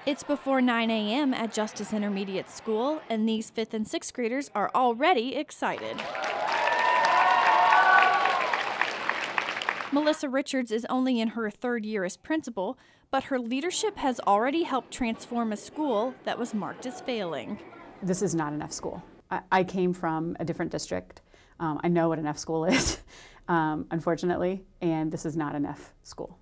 It's before 9 a.m. at Justice Intermediate School, and these 5th and 6th graders are already excited. Melissa Richards is only in her 3rd year as principal, but her leadership has already helped transform a school that was marked as failing. This is not an F school. I came from a different district. I know what an F school is, unfortunately, and this is not an F school.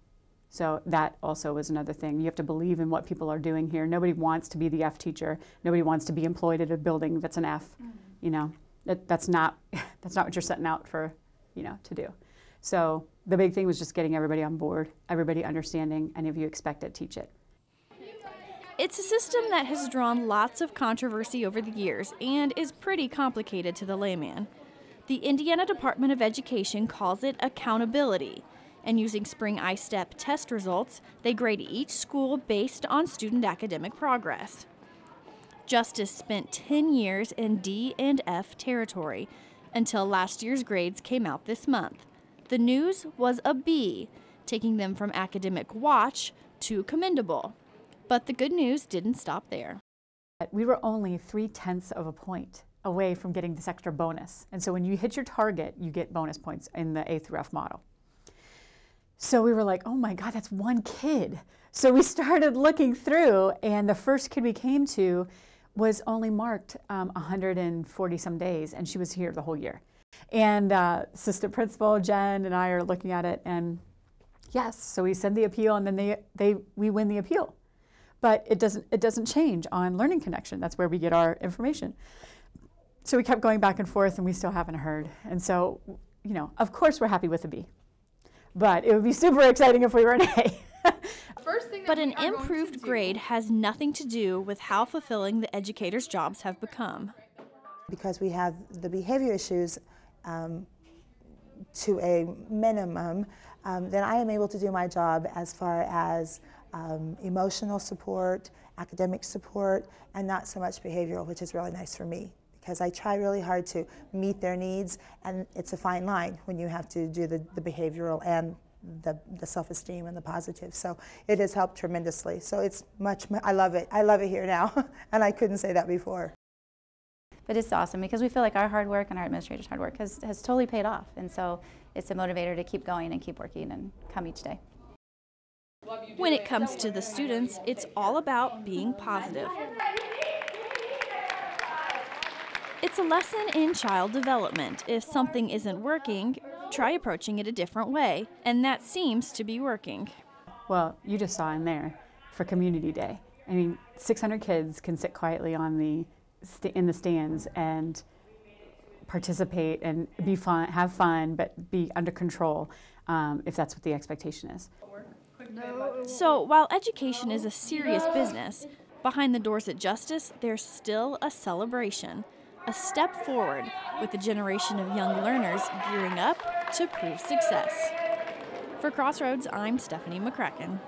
So that also was another thing. You have to believe in what people are doing here. Nobody wants to be the F teacher. Nobody wants to be employed at a building that's an F. You know, that's not what you're setting out for, to do. So the big thing was just getting everybody on board, everybody understanding, and if you expect it, teach it. It's a system that has drawn lots of controversy over the years and is pretty complicated to the layman. The Indiana Department of Education calls it accountability, and using Spring I-STEP test results, they grade each school based on student academic progress. Justice spent 10 years in D and F territory until last year's grades came out this month. The news was a B, taking them from academic watch to commendable. But the good news didn't stop there. We were only 0.3 of a point away from getting this extra bonus. And so when you hit your target, you get bonus points in the A through F model. So we were like, oh my God, that's one kid. So we started looking through, and the first kid we came to was only marked 140 some days, and she was here the whole year. And assistant principal Jen and I are looking at it, and yes, so we send the appeal, and then we win the appeal. But it doesn't change on Learning Connection. That's where we get our information. So we kept going back and forth, and we still haven't heard. And so, of course we're happy with a B. But it would be super exciting if we were an A. But an improved grade has nothing to do with how fulfilling the educators' jobs have become. Because we have the behavior issues to a minimum, then I am able to do my job as far as emotional support, academic support, and not so much behavioral, which is really nice for me, because I try really hard to meet their needs, and it's a fine line when you have to do the behavioral and the self-esteem and the positive. So it has helped tremendously. So it's I love it. I love it here now, and I couldn't say that before. But it's awesome because we feel like our hard work and our administrators' hard work has totally paid off. And so it's a motivator to keep going and keep working and come each day. When it comes to the students, it's all about being positive. It's a lesson in child development. If something isn't working, try approaching it a different way, and that seems to be working. Well, you just saw in there for Community Day. I mean, 600 kids can sit quietly on in the stands and participate and be fun, have fun, but be under control if that's what the expectation is. So while education is a serious business, behind the doors at Justice, there's still a celebration, a step forward with a generation of young learners gearing up to prove success. For Crossroads, I'm Stephanie McCracken.